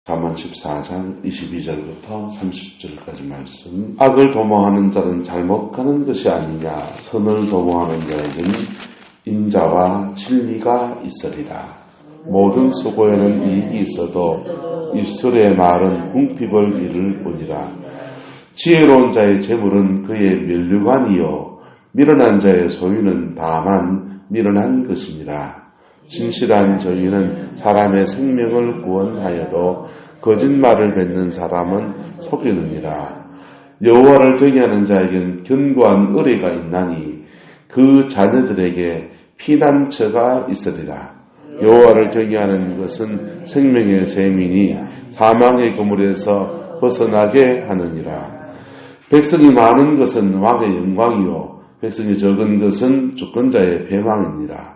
잠언 14장 22절부터 30절까지 말씀. 악을 도모하는 자는 잘못하는 것이 아니냐. 선을 도모하는 자에게는 인자와 진리가 있으리라. 모든 수고에는 이익이 있어도 입술의 말은 궁핍을 이룰 뿐이라. 지혜로운 자의 재물은 그의 면류관이요 미련한 자의 소유는 다만 미련한 것이니라. 진실한 저희는 사람의 생명을 구원하여도 거짓말을 뱉는 사람은 속이느니라. 여호와를 경외하는 자에게는 견고한 의뢰가 있나니 그 자녀들에게 피난처가 있으리라. 여호와를 경외하는 것은 생명의 셈이니 사망의 그물에서 벗어나게 하느니라. 백성이 많은 것은 왕의 영광이요 백성이 적은 것은 주권자의 배망이니라.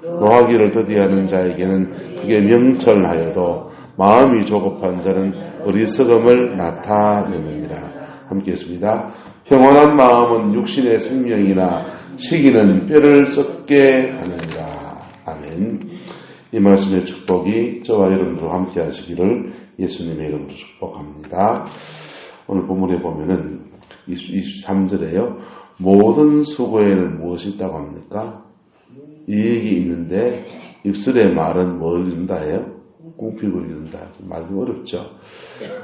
노하기를 더디하는 자에게는 그게 명철하여도 마음이 조급한 자는 어리석음을 나타내느니라. 함께 했습니다. 평온한 마음은 육신의 생명이나 시기는 뼈를 썩게 하느니라. 아멘. 이 말씀의 축복이 저와 여러분들과 함께 하시기를 예수님의 이름으로 축복합니다. 오늘 본문에 보면은 23절에요. 모든 수고에는 무엇이 있다고 합니까? 이익이 있는데 입술의 말은 뭘 이룬다예요? 궁핍을 이룬다. 말도 어렵죠.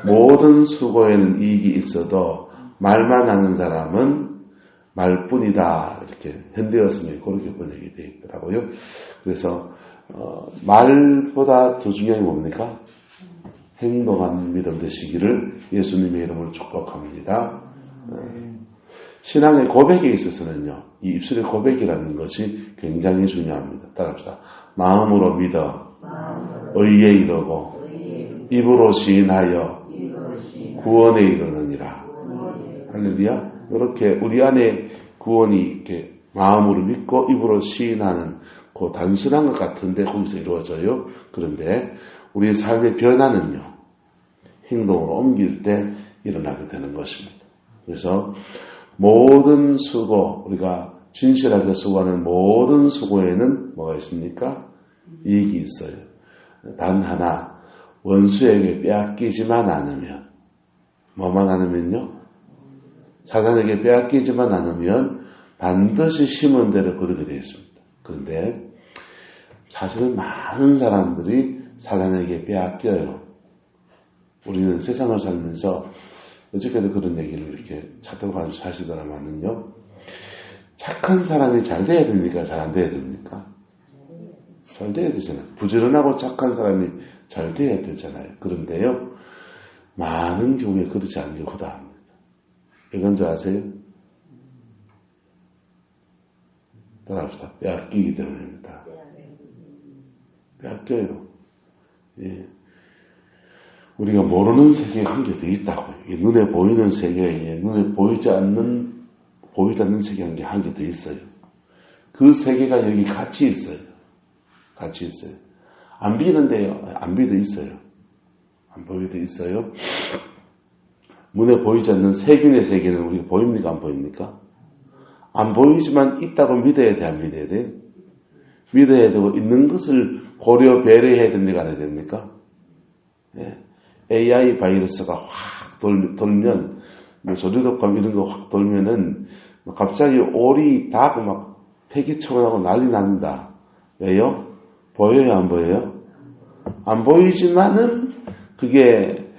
모든 수고에는 이익이 있어도 말만 하는 사람은 말뿐이다. 이렇게 현대어선에 그렇게 번역이 되어 있더라고요. 그래서 말보다 더 중요한 게 뭡니까? 행동한 믿음 되시기를 예수님의 이름으로 축복합니다. 신앙의 고백에 있어서는요, 이 입술의 고백이라는 것이 굉장히 중요합니다. 따라합시다. 마음으로 믿어 의에 이르고 입으로 시인하여 구원에 이르느니라. 할렐루야. 이렇게 우리 안에 구원이 이렇게 마음으로 믿고 입으로 시인하는 그 단순한 것 같은데 거기서 이루어져요. 그런데 우리의 삶의 변화는요, 행동으로 옮길 때 일어나게 되는 것입니다. 그래서 모든 수고, 우리가 진실하게 수고하는 모든 수고에는 뭐가 있습니까? 이익이 있어요. 단 하나, 원수에게 빼앗기지만 않으면, 뭐만 않으면요? 사단에게 빼앗기지만 않으면 반드시 심은 대로 거두게 되어 있습니다. 그런데 사실은 많은 사람들이 사단에게 빼앗겨요. 우리는 세상을 살면서 어저께도 그런 얘기를 이렇게 찾아가지고 사시더라만은요. 착한 사람이 잘 돼야 됩니까? 잘 안 돼야 됩니까? 잘 돼야 되잖아요. 부지런하고 착한 사람이 잘 돼야 되잖아요. 그런데요, 많은 경우에 그렇지 않게 허다합니다. 이건 줄 아세요? 따라합시다. 빼앗기기 때문입니다. 빼앗겨요. 예. 우리가 모르는 세계가 한 개 더 있다고요. 눈에 보이는 세계에 눈에 보이지 않는 세계 한 개 더 있어요. 그 세계가 여기 같이 있어요. 같이 있어요. 안 비는데요. 안 비도 있어요. 안 보이도 있어요. 눈에 보이지 않는 세균의 세계는 우리가 보입니까? 안 보입니까? 안 보이지만 있다고 믿어야 돼? 안 믿어야 돼? 믿어야 되고 있는 것을 고려 배려해야 됩니까? 안 해야 됩니까? 예. AI 바이러스가 확 돌면, 뭐 조류독감 이런 거 확 돌면은, 갑자기 오리, 닭, 막, 폐기 쳐나고 난리 난다. 왜요? 보여요? 안 보여요? 안 보이지만은, 그게,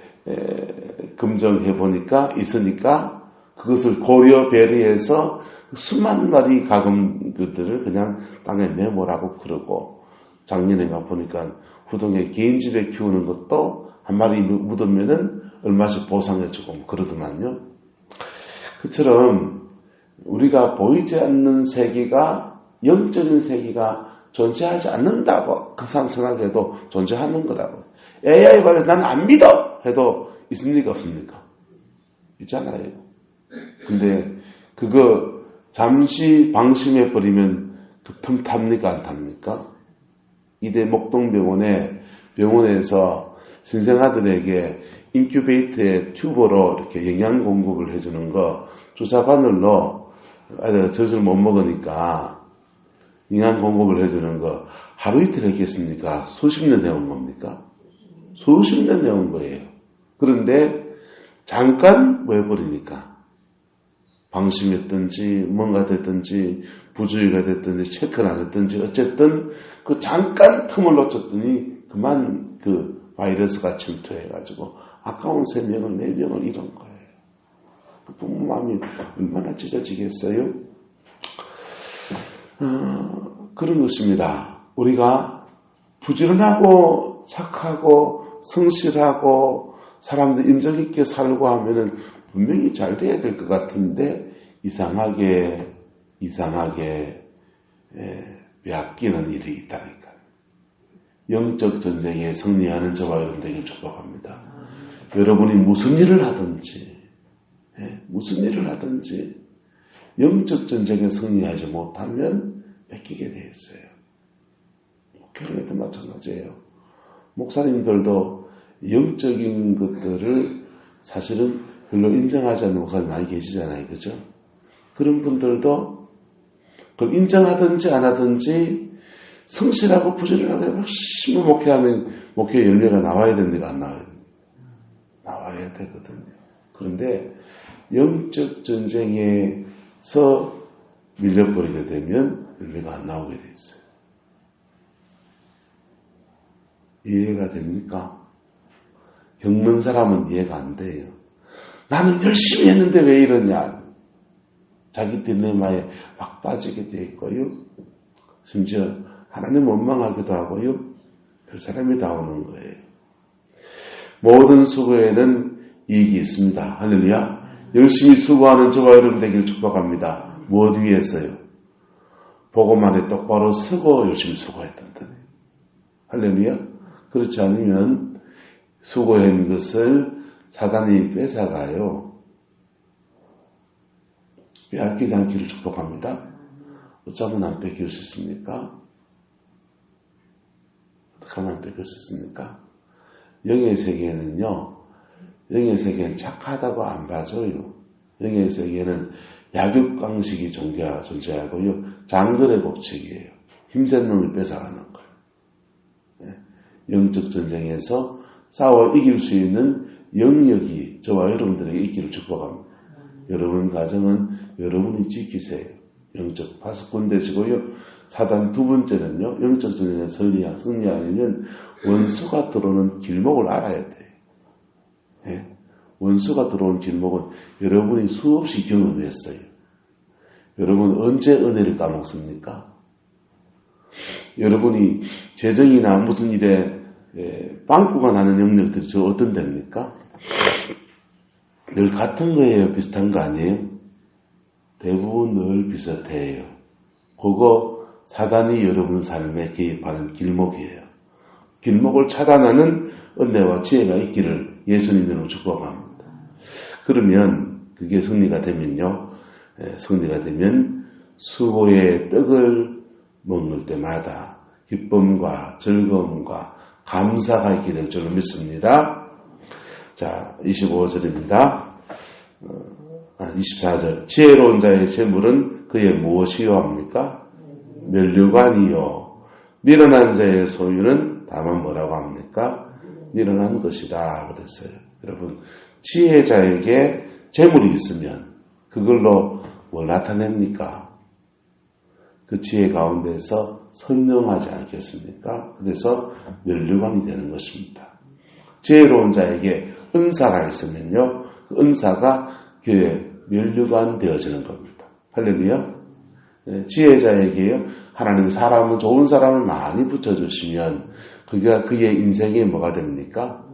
검증해보니까, 있으니까, 그것을 고려 배려해서, 수만 마리 가금 것들을 그냥 땅에 메모라고 그러고, 작년에 가보니까, 후동에 개인 집에 키우는 것도, 한 마리 묻으면은 얼마씩 보상해주고 그러더만요. 그처럼 우리가 보이지 않는 세계가 영적인 세계가 존재하지 않는다고 그 사람 생각해도 존재하는 거라고. AI 말에 나는 안 믿어 해도 있습니까 없습니까? 있잖아요. 근데 그거 잠시 방심해 버리면 그 탑니까 안 탑니까? 이대 목동병원에서 신생아들에게 인큐베이터에 튜버로 이렇게 영양 공급을 해주는 거 주사 바늘로 젖을 못 먹으니까 영양 공급을 해주는 거 하루 이틀 했겠습니까? 수십 년 해온 겁니까? 수십 년 해온 거예요. 그런데 잠깐 모여버리니까 방심했든지 뭔가 됐든지 부주의가 됐든지 체크를 안 했든지 어쨌든 그 잠깐 틈을 놓쳤더니 그만 그 바이러스가 침투해가지고 아까운 3명을 4명을 잃은 거예요. 그 부모 마음이 얼마나 찢어지겠어요? 그런 것입니다. 우리가 부지런하고 착하고 성실하고 사람들 인정 있게 살고 하면은 분명히 잘 돼야 될 것 같은데 이상하게 빼앗기는 일이 있다니까. 영적 전쟁에 승리하는 저와 여러분 되길 축복합니다. 여러분이 무슨 일을 하든지 영적 전쟁에 승리하지 못하면 뺏기게 되어 있어요. 목회론에도 마찬가지예요. 목사님들도 영적인 것들을 사실은 별로 인정하지 않는 목사님 많이 계시잖아요. 그죠? 그런 분들도 그걸 인정하든지 안 하든지 성실하고 부지런하게 열심히 목회하면 목회 열매가 나와야 되는데가 안 나와요. 나와야 되거든요. 그런데 영적 전쟁에서 밀려버리게 되면 열매가 안 나오게 돼 있어요. 이해가 됩니까? 겪는 사람은 이해가 안 돼요. 나는 열심히 했는데 왜 이러냐. 자기 딜레마에 막 빠지게 돼 있고요. 심지어 하나님 원망하기도 하고요. 별 사람이 다 오는 거예요. 모든 수고에는 이익이 있습니다. 할렐루야. 열심히 수고하는 저와 여러분 되기를 축복합니다. 무엇 위해서요? 복음만에 똑바로 쓰고 열심히 수고했던 듯. 할렐루야. 그렇지 않으면 수고한 것을 사단이 뺏어가요. 빼앗기지 않기를 축복합니다. 어쩌면 안 뺏길 수 있습니까? 어떻게 하면 안 뺏길 수 있습니까? 영의 세계는요, 영의 세계는 착하다고 안 봐줘요. 영의 세계는 약육강식이 존재하고요, 장들의 법칙이에요. 힘센 놈이 뺏어가는 거예요. 네. 영적 전쟁에서 싸워 이길 수 있는 영역이 저와 여러분들에게 있기를 축복합니다. 여러분 가정은 여러분이 지키세요. 영적 파수꾼 되시고요. 사단 두 번째는요, 영적 전쟁에 승리하려면 원수가 들어오는 길목을 알아야 돼요. 네? 원수가 들어온 길목은 여러분이 수없이 경험했어요. 여러분 언제 은혜를 까먹습니까? 여러분이 재정이나 무슨 일에 빵꾸가 나는 영역들이 저 어떤 데입니까? 늘 같은 거예요? 비슷한 거 아니에요? 대부분 늘 비슷해요. 그거 사단이 여러분 삶에 개입하는 길목이에요. 길목을 차단하는 은혜와 지혜가 있기를 예수님으로 축복합니다. 그러면 그게 승리가 되면요. 승리가 되면 수고의 떡을 먹을 때마다 기쁨과 즐거움과 감사가 있게 될 줄로 믿습니다. 자, 25절입니다. 24절. 지혜로운 자의 재물은 그의 무엇이요 합니까? 면류관이요. 미련한 자의 소유는 다만 뭐라고 합니까? 미련한 것이다 그랬어요. 여러분, 지혜자에게 재물이 있으면 그걸로 뭘 나타냅니까? 그 지혜 가운데서 선명하지 않겠습니까? 그래서 면류관이 되는 것입니다. 지혜로운 자에게 은사가 있으면요, 그 은사가 교회에 면류관 되어지는 겁니다. 할렐루야. 지혜자에게요, 하나님 사람은 좋은 사람을 많이 붙여주시면 그가 그의 인생에 뭐가 됩니까?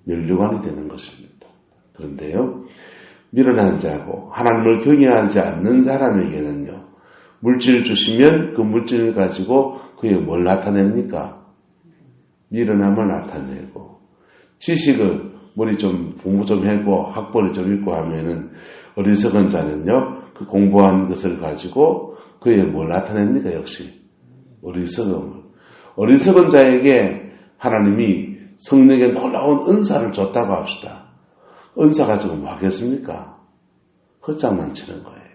면류관이 되는 것입니다. 그런데요, 미련한 자고 하나님을 경외하지 않는 사람에게는요, 물질 주시면 그 물질을 가지고 그에 뭘 나타냅니까? 미련함을 나타내고, 지식을 머리 좀 공부 좀 하고 학벌을 좀 읽고 하면은 어리석은 자는요, 그 공부한 것을 가지고 그에 뭘 나타냅니까? 역시 어리석음을. 어리석은 자에게 하나님이 성령의 놀라운 은사를 줬다고 합시다. 은사 가지고 뭐 하겠습니까? 헛장난치는 거예요.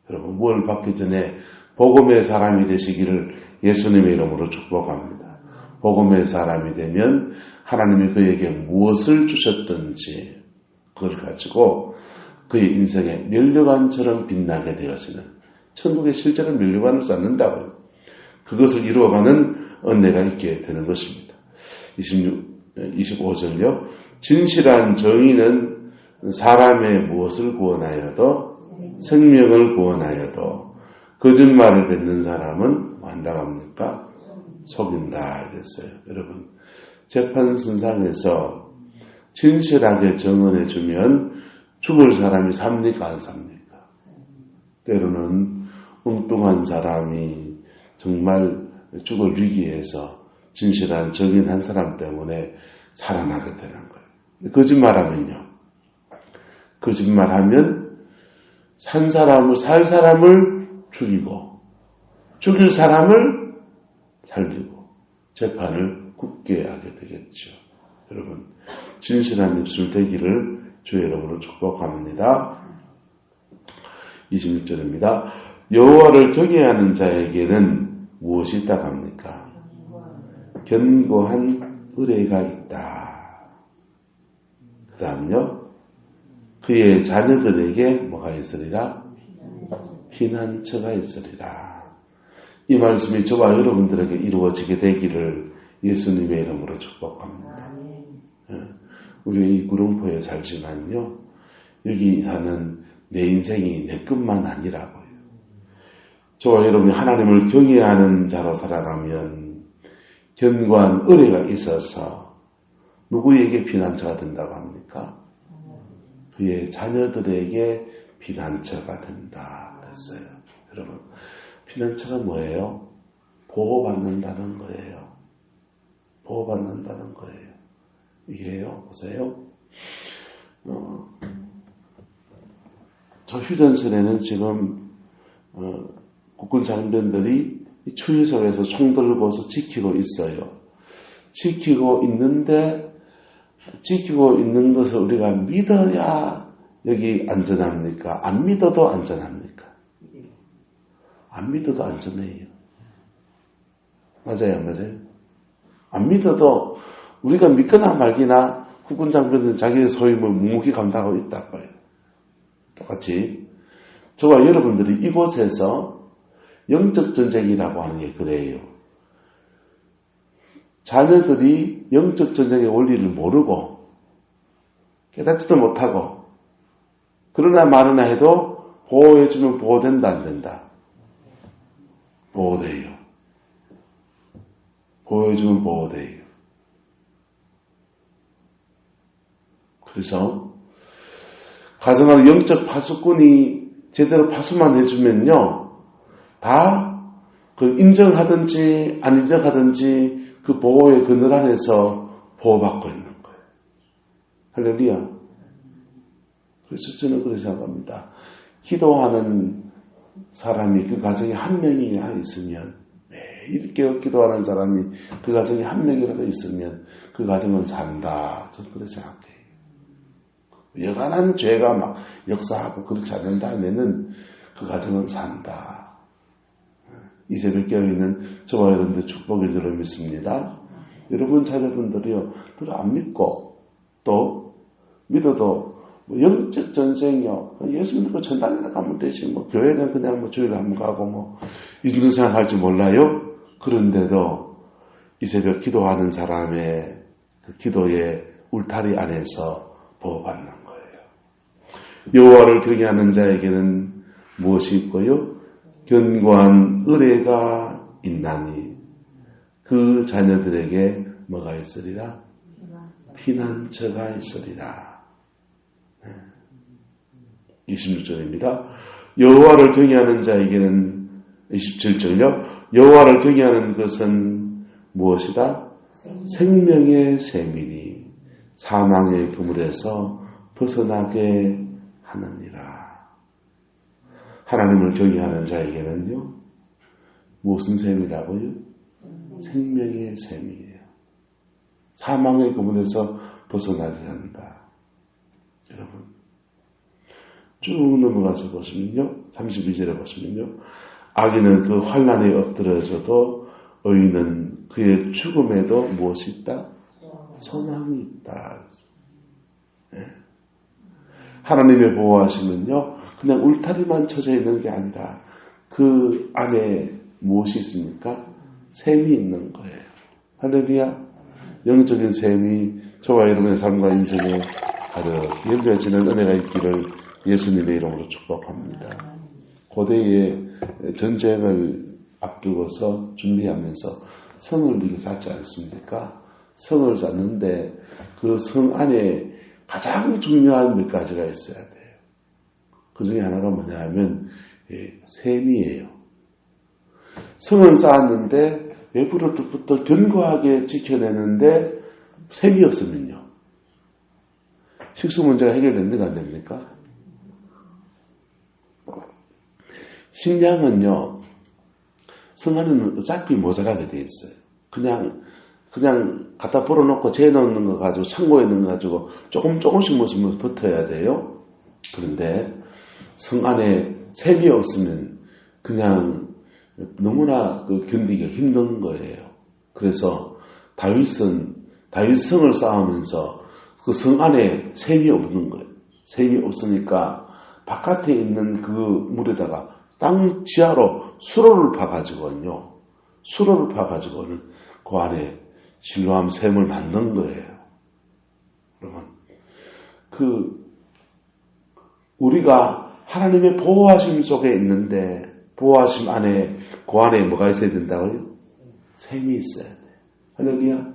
여러분, 뭘 받기 전에 복음의 사람이 되시기를 예수님의 이름으로 축복합니다. 복음의 사람이 되면 하나님이 그에게 무엇을 주셨든지 그걸 가지고 그의 인생에 면류관처럼 빛나게 되어지는, 천국에 실제로 면류관을 쌓는다고요. 그것을 이루어가는 은혜가 있게 되는 것입니다. 25절요. 진실한 정의는 사람의 무엇을 구원하여도 생명을 구원하여도 거짓말을 뱉는 사람은 한다갑니까? 속인다 이랬어요. 여러분, 재판선상에서 진실하게 정언해 주면 죽을 사람이 삽니까 안 삽니까? 때로는 엉뚱한 사람이 정말 죽을 위기에서 진실한 정인한 사람 때문에 살아나게 되는 거예요. 거짓말하면요. 거짓말하면 살 사람을 죽이고 죽일 사람을 살리고 재판을 굳게 하게 되겠죠. 여러분, 진실한 입술 되기를 주 여러분을 축복합니다. 26절입니다. 여호와를 경외하는 자에게는 무엇이 있다고 합니까? 견고한 의뢰가 있다. 그 다음요. 그의 자녀들에게 뭐가 있으리라? 피난처가 있으리라. 이 말씀이 저와 여러분들에게 이루어지게 되기를 예수님의 이름으로 축복합니다. 우리 이 구룡포에 살지만요. 여기 하는 내 인생이 내 것만 아니라고요. 저와 여러분이 하나님을 경외하는 자로 살아가면 견고한 의뢰가 있어서 누구에게 피난처가 된다고 합니까? 그의 자녀들에게 피난처가 된다 그랬어요. 여러분, 피난처가 뭐예요? 보호받는다는 거예요. 보호받는다는 거예요. 이게요, 보세요. 저 휴전선에는 지금 국군 장병들이 추위 속에서 총 들고서 지키고 있어요. 지키고 있는 것을 우리가 믿어야 여기 안전합니까? 안 믿어도 안전합니까? 안 믿어도 안전해요. 맞아요, 맞아요. 안 믿어도 우리가 믿거나 말기나 국군 장병들은 자기의 소임을 묵묵히 감당하고 있다고요. 똑같이 저와 여러분들이 이곳에서 영적 전쟁이라고 하는 게 그래요. 자녀들이 영적 전쟁의 원리를 모르고 깨닫지도 못하고 그러나 말으나 해도 보호해주면 보호된다 안 된다? 보호돼요. 보호해주면 보호돼요. 그래서 가정하는 영적 파수꾼이 제대로 파수만 해주면요, 다 그 인정하든지 안 인정하든지 그 보호의 그늘 안에서 보호받고 있는 거예요. 할렐루야. 그래서 저는 그렇게 생각합니다. 기도하는 사람이 그 가정에 한 명이나 있으면, 매일 기도하는 사람이 그 가정에 한 명이라도 있으면 그 가정은 산다. 저는 그렇게 생각해요. 여간한 죄가 막 역사하고 그렇지 않는 다음에는 그 가정은 산다. 이 새벽 깨어있는 저와 여러분들 축복인 줄로 믿습니다. 여러분 자녀분들이요, 그걸 안 믿고 또 믿어도 영적 전쟁이요, 예수 믿고 전당에 가면 되지, 교회는 그냥 주일에 한번 가고 이런 생각할지 몰라요. 그런데도 이 새벽 기도하는 사람의 그 기도의 울타리 안에서 보호받는 거예요. 여호와를 경외하는 자에게는 무엇이 있고요? 견고한 의뢰가 있나니 그 자녀들에게 뭐가 있으리라? 피난처가 있으리라. 26절입니다. 여호와를 경외하는 자에게는 27절요. 여호와를 경외하는 것은 무엇이다? 생명의 샘이니 사망의 그물에서 벗어나게 하느니라. 하나님을 경외하는 자에게는요, 무슨 샘이라고요? 생명의 샘이에요. 사망의 그물에서 벗어나게 한다. 여러분, 쭉 넘어가서 보시면요, 32절에 보시면요, 악인은 그 환난에 엎드려져도 의인은 그의 죽음에도 무엇이 있다? 소망이 있다. 예. 하나님의 보호하심은요, 그냥 울타리만 쳐져 있는 게 아니라 그 안에 무엇이 있습니까? 샘이 있는 거예요. 할렐루야. 영적인 샘이 저와 여러분의 삶과 인생에 가득 연결지는 은혜가 있기를 예수님의 이름으로 축복합니다. 고대의 전쟁을 앞두고서 준비하면서 성을 이렇게 쌓지 않습니까? 성을 쌓는데 그 성 안에 가장 중요한 몇 가지가 있어야 돼요. 그 중에 하나가 뭐냐 하면 샘이에요. 성은 쌓았는데 외부로부터 견고하게 지켜내는데 샘이 없으면요. 식수 문제가 해결됩니까? 안 됩니까? 식량은요. 성 안에는 어차피 모자라게 돼 있어요. 그냥 갖다 벌어놓고 재놓는 거 가지고 창고에 있는 거 가지고 조금씩 모시면 버텨야 돼요. 그런데 성 안에 샘이 없으면 그냥 너무나 견디기가 힘든 거예요. 그래서 다윗성을 쌓으면서 그 성 안에 샘이 없는 거예요. 샘이 없으니까 바깥에 있는 그 물에다가 땅 지하로 수로를 파가지고는 그 안에 실로암 샘을 만든 거예요. 그러면 우리가 하나님의 보호하심 속에 있는데 보호하심 안에 그 안에 뭐가 있어야 된다고요? 샘이 있어야 돼요. 할렐루야.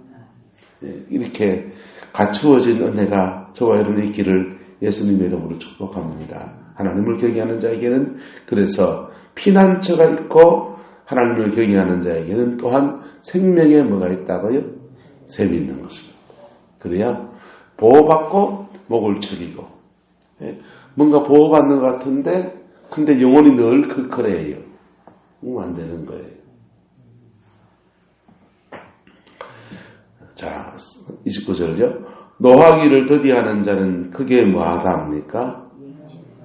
이렇게 갖추어진 은혜가 저와 여러분의 있기를 예수님의 이름으로 축복합니다. 하나님을 경외하는 자에게는 그래서 피난처가 있고 하나님을 경외하는 자에게는 또한 생명에 뭐가 있다고요? 샘이 있는 것입니다. 그래야 보호받고 목을 축이고 뭔가 보호받는 것 같은데 근데 영혼이 늘 클클해요. 안 되는 거예요. 자, 29절요. 노하기를 더디하는 자는 크게 뭐하다 합니까?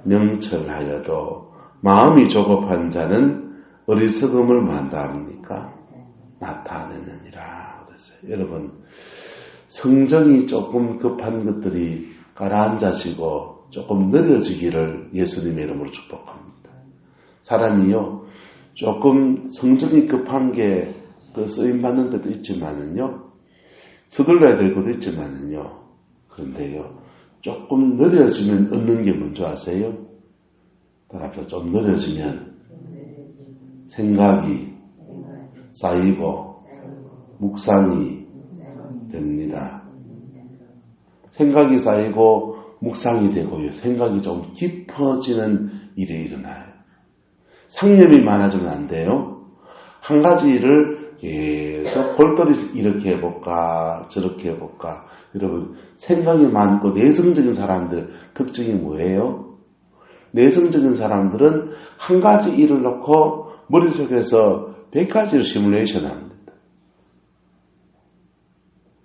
명철하여도 마음이 조급한 자는 어리석음을 뭐한다 합니까? 나타내느니라. 그랬어요. 여러분, 성정이 조금 급한 것들이 가라앉아지고 조금 느려지기를 예수님의 이름으로 축복합니다. 사람이요, 조금 성정이 급한 게 그 쓰임받는 때도 있지만은요, 서둘러야 될 것도 있지만은요, 그런데요, 조금 느려지면 얻는 게 뭔지 아세요? 따라서 좀 느려지면 생각이 쌓이고 묵상이 됩니다. 생각이 쌓이고 묵상이 되고요. 생각이 좀 깊어지는 일이 일어나요. 상념이 많아지면 안 돼요. 한 가지 일을 계속 골똘히 이렇게 해볼까 저렇게 해볼까. 여러분, 생각이 많고 내성적인 사람들 특징이 뭐예요? 내성적인 사람들은 한 가지 일을 놓고 머릿속에서 100가지를 시뮬레이션 합니다.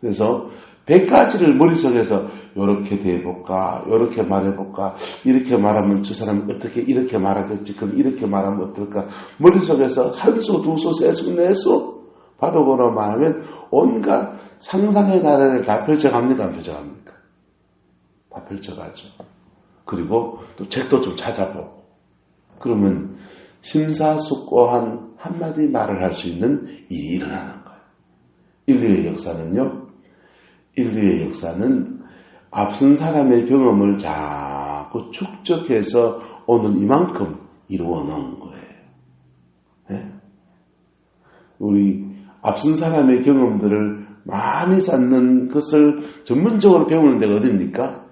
그래서 100가지를 머릿속에서 이렇게 대해볼까, 이렇게 말해볼까, 이렇게 말하면 저 사람은 어떻게 이렇게 말하겠지, 그럼 이렇게 말하면 어떨까. 머릿속에서 한 수, 두 수, 세 수, 네 수 바둑으로 말하면 온갖 상상의 나래를 다 펼쳐갑니까? 안 펼쳐갑니까? 다 펼쳐가죠. 그리고 또 책도 좀 찾아보고. 그러면 심사숙고한 한마디 말을 할 수 있는 일이 일어나는 거예요. 인류의 역사는 앞선 사람의 경험을 자꾸 축적해서 오늘 이만큼 이루어 놓은 거예요. 네? 우리 앞선 사람의 경험들을 많이 쌓는 것을 전문적으로 배우는 데가 어딥니까?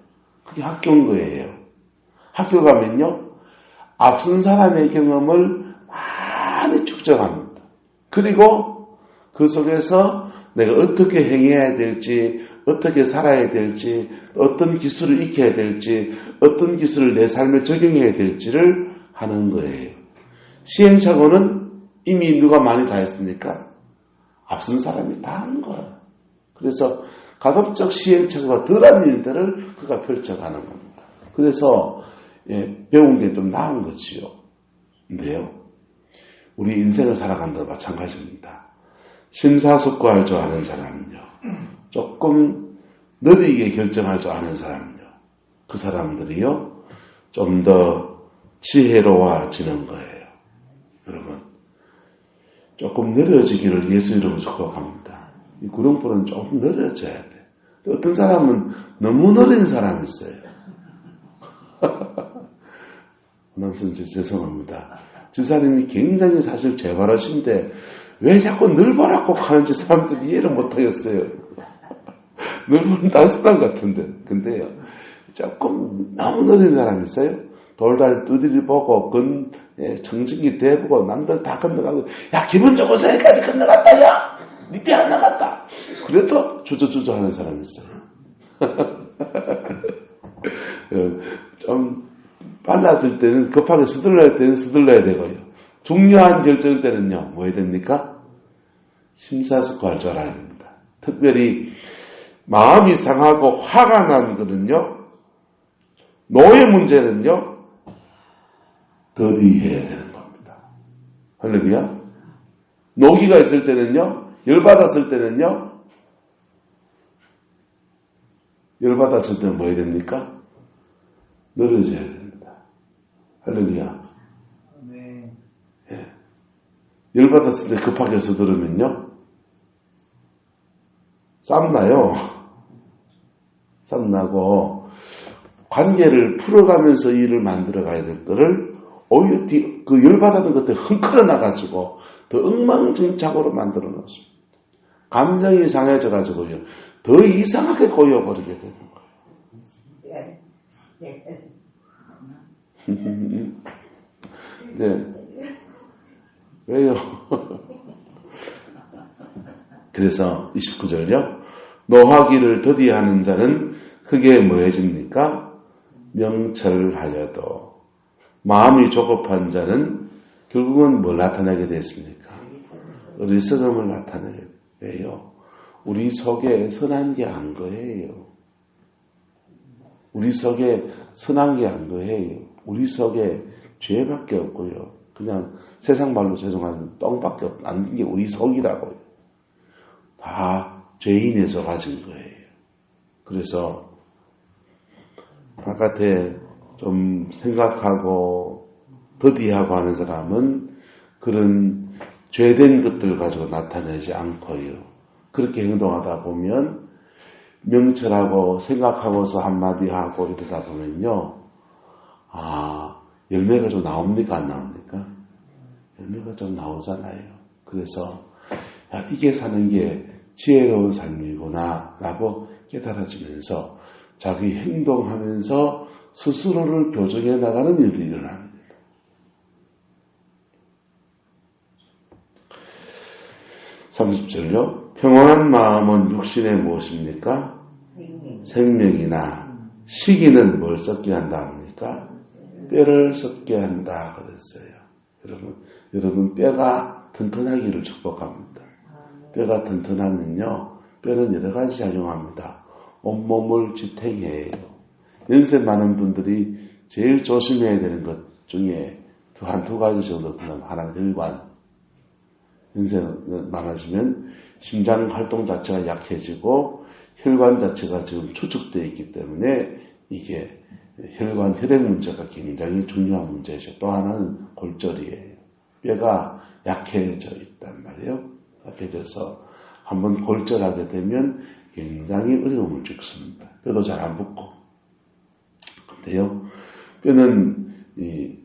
그게 학교인 거예요. 학교 가면요, 앞선 사람의 경험을 많이 축적합니다. 그리고 그 속에서 내가 어떻게 행해야 될지, 어떻게 살아야 될지, 어떤 기술을 익혀야 될지, 어떤 기술을 내 삶에 적용해야 될지를 하는 거예요. 시행착오는 이미 누가 많이 다 했습니까? 앞선 사람이 다 한 거예요. 그래서 가급적 시행착오가 덜한 일들을 그가 펼쳐가는 겁니다. 그래서 배운 게 좀 나은 거지요. 근데요, 우리 인생을 살아간다 마찬가지입니다. 심사숙고할 줄 아는 사람은요, 조금 느리게 결정할 줄 아는 사람요. 그 사람들이요, 좀 더 지혜로워지는 거예요. 여러분, 조금 느려지기를 예수 이름으로 축복합니다. 이 구룡포는 조금 느려져야 돼. 어떤 사람은 너무 느린 사람이 있어요. 남선 죄송합니다. 집사님이 굉장히 사실 재발하신데 왜 자꾸 늘보라고 하는지 사람들이 이해를 못하겠어요. 늘보는 딴 사람 같은데. 근데요, 조금 너무 느린 사람이 있어요. 돌달 두드리 보고 청진기 대보고 남들 다 건너가고 야 기본적으로 저기까지 건너갔다 야 밑에 안 나갔다. 그래도 주저주저 하는 사람이 있어요. 좀 빨라질 때는 급하게 서둘러야 때는 서둘러야 되고요. 중요한 결정일 때는요 뭐 해야 됩니까? 심사숙고할 줄 알아야 됩니다. 특별히 마음이 상하고 화가 난 거는요, 노예 문제는요 더디해야 되는 겁니다. 할렐루야. 노기가 있을 때는요, 열받았을 때는요, 열받았을 때는 뭐 해야 됩니까? 늘어져야 됩니다. 할렐루야. 네. 예. 열받았을 때 급하게 서두르면요, 쌈나요. 쌈나고, 관계를 풀어가면서 일을 만들어 가야 될 거를 오히려 그 열받았던 것들 흥클어나가지고 더 엉망진창으로 만들어 놓습니다. 감정이 상해져가지고요, 더 이상하게 고여버리게 되는 거예요. 네. 왜요? 그래서 29절요. 노하기를 더디하는 자는 크게 뭐해집니까? 명철하여도. 마음이 조급한 자는 결국은 뭘 나타내게 됐습니까? 어리석음을 나타내게 돼요. 왜요? 우리 속에 선한 게 안 거예요. 우리 속에 선한 게 안 거예요. 우리 속에 죄밖에 없고요. 그냥 세상 말로 죄송하지만 똥밖에 안 든 게 우리 속이라고요. 다 죄인에서 가진 거예요. 그래서 바깥에 좀 생각하고 더디하고 하는 사람은 그런 죄된 것들 가지고 나타내지 않고요. 그렇게 행동하다 보면 명철하고 생각하고서 한마디 하고 이러다 보면요. 열매가 좀 나옵니까? 안 나옵니까? 열매가 좀 나오잖아요. 그래서 이게 사는 게 지혜로운 삶이구나 라고 깨달아지면서 자기 행동하면서 스스로를 교정해 나가는 일들이 일어납니다. (30절요) 평온한 마음은 육신의 무엇입니까? 생명이나 시기는 뭘 썩게 한다 합니까? 뼈를 썩게 한다 그랬어요. 여러분 뼈가 튼튼하기를 축복합니다. 뼈가 튼튼하면요, 뼈는 여러 가지 작용합니다. 온몸을 지탱해요. 연세 많은 분들이 제일 조심해야 되는 것 중에 한두 가지 정도 든다면 하나는 혈관. 연세 많아지면 심장 활동 자체가 약해지고 혈관 자체가 지금 추측되어 있기 때문에 이게 혈관 혈액 문제가 굉장히 중요한 문제죠. 또 하나는 골절이에요. 뼈가 약해져 있단 말이에요. 약해져서 한번 골절하게 되면 굉장히 어려움을 겪습니다. 뼈도 잘 안 붙고. 근데요, 뼈는 이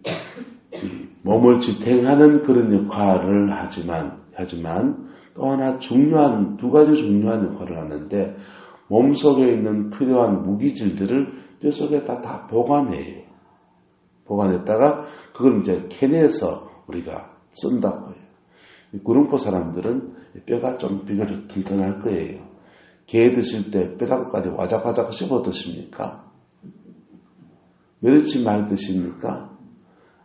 몸을 지탱하는 그런 역할을 하지만 또 하나 두 가지 중요한 역할을 하는데, 몸 속에 있는 필요한 무기질들을 뼈 속에다 다 보관해요. 보관했다가 그걸 이제 캐내서 우리가 쓴다고 해요. 구룡포 사람들은 뼈가 좀 비교적 튼튼할 거예요. 게 드실 때 뼈다귀까지 와작와작 씹어 드십니까? 멸치 많이 드십니까?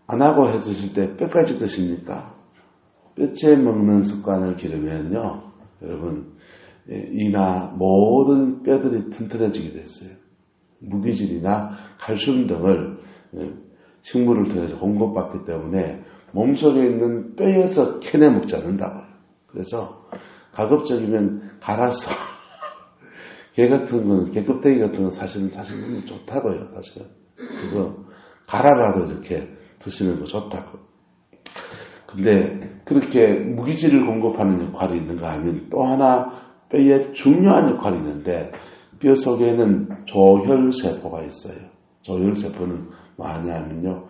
안 하고 해 드실 때 뼈까지 드십니까? 뼈째 먹는 습관을 기르면요, 여러분, 이나 모든 뼈들이 튼튼해지게 됐어요. 무기질이나 칼슘 등을 식물을 통해서 공급받기 때문에 몸속에 있는 뼈에서 캐내 먹지 않는다고요. 그래서 가급적이면 갈아서 게 같은 건, 게껍데기 같은 건 사실은 좋다고요, 사실은. 그거, 갈아라도 이렇게 드시는 거 좋다고. 근데, 그렇게 무기질을 공급하는 역할이 있는가 하면 또 하나 뼈에 중요한 역할이 있는데, 뼈 속에는 조혈세포가 있어요. 조혈세포는 뭐하냐면요,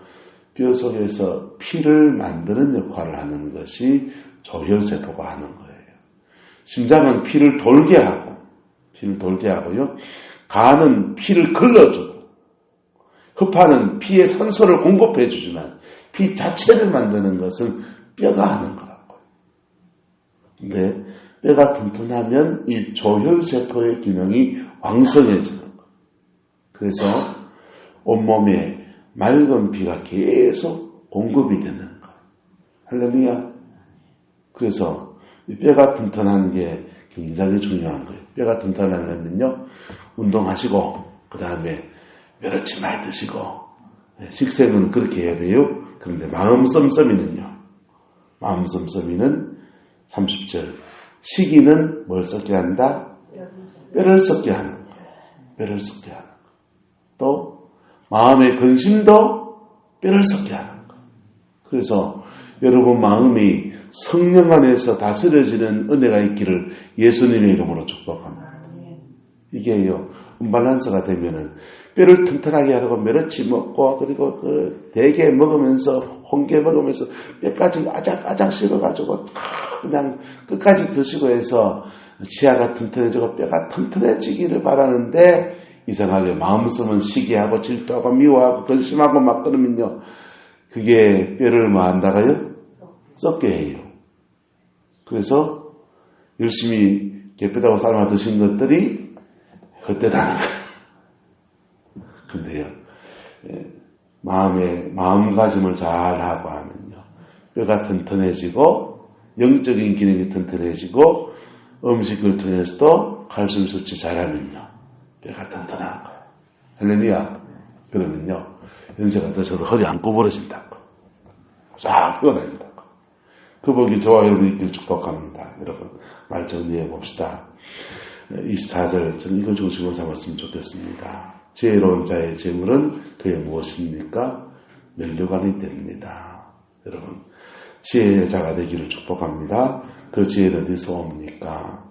뼈 속에서 피를 만드는 역할을 하는 것이 조혈세포가 하는 거예요. 심장은 피를 돌게 하고요. 간은 피를 걸러주고, 흡하는 피에 산소를 공급해 주지만 피 자체를 만드는 것은 뼈가 하는 거라고요. 근데 뼈가 튼튼하면 이 조혈세포의 기능이 왕성해지는 거예요. 그래서 온몸에 맑은 피가 계속 공급이 되는 거예요. 할렐루야. 그래서 이 뼈가 튼튼한 게 굉장히 중요한 거예요. 뼈가 튼튼하려면요, 운동하시고, 그 다음에 멸치 많이 드시고, 식생은 그렇게 해야 돼요. 그런데 마음 썸썸이는요, 마음 썸썸이는 30절, 시기는 뭘 썩게 한다? 뼈를 썩게 하는 거예요. 뼈를 썩게 하는 거예요. 또 마음의 근심도 뼈를 썩게 하는 거예요. 그래서 여러분 마음이 성령 안에서 다스려지는 은혜가 있기를 예수님의 이름으로 축복합니다. 이게요, 음발란스가 되면은 뼈를 튼튼하게 하려고 멸치 먹고, 그리고 대게 먹으면서, 홍게 먹으면서 뼈까지 아작아작 씹어가지고 그냥 끝까지 드시고 해서 치아가 튼튼해지고 뼈가 튼튼해지기를 바라는데, 이상하게 마음씀은 시기하고 질투하고 미워하고 근심하고 막 그러면요, 그게 뼈를 뭐 한다고요? 썩게 해요. 그래서 열심히 깨끗하고 삶아 드신 것들이 헛되다는 거예요. 근데요, 마음가짐을 잘 하고 하면요, 뼈가 튼튼해지고, 영적인 기능이 튼튼해지고, 음식을 통해서도 칼슘 섭취 잘하면요, 뼈가 튼튼한 거예요. 할렐루야. 그러면요, 연세가 드셔도 허리 안 구부러진다고. 쫙 펴다닌다고. 그 복이 저와 여러분 있길 축복합니다. 여러분, 말 정리해 봅시다. 24절, 저는 이걸 중심으로 삼았으면 좋겠습니다. 지혜로운 자의 재물은 그의 무엇입니까? 면류관이 됩니다. 여러분, 지혜의 자가 되기를 축복합니다. 그 지혜는 어디서 옵니까?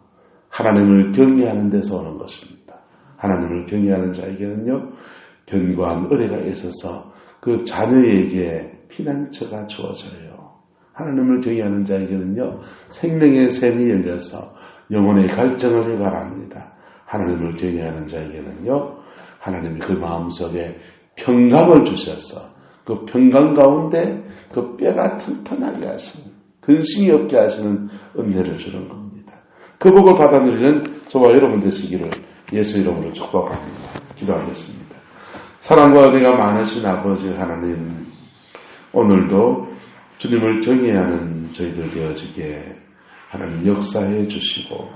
하나님을 경외하는 데서 오는 것입니다. 하나님을 경외하는 자에게는요, 견고한 의뢰가 있어서 그 자녀에게 피난처가 주어져요. 하나님을 경외하는 자에게는요, 생명의 샘이 열려서 영혼의 갈증을 해결합니다. 하나님을 경외하는 자에게는요, 하나님이 그 마음속에 평강을 주셔서 그 평강 가운데 그 뼈가 튼튼하게 하시는, 근심이 없게 하시는 은혜를 주는 겁니다. 그 복을 받아 누리는 저와 여러분 되시기를 예수 이름으로 축복합니다. 기도하겠습니다. 사랑과 은혜가 많으신 아버지 하나님, 오늘도 주님을 경외하는 저희들 되어지게 하나님 역사해 주시고,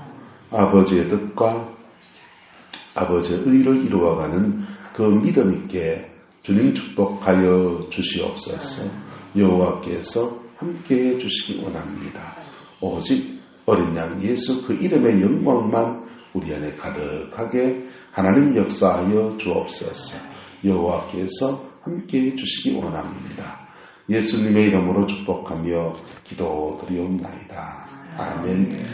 아버지의 뜻과 아버지의 의를 이루어가는 그 믿음 있게 주님 축복하여 주시옵소서. 여호와께서 함께해 주시기 원합니다. 오직 어린 양 예수 그 이름의 영광만 우리 안에 가득하게 하나님 역사하여 주옵소서. 여호와께서 함께해 주시기 원합니다. 예수님의 이름으로 축복하며 기도드리옵나이다. 아멘.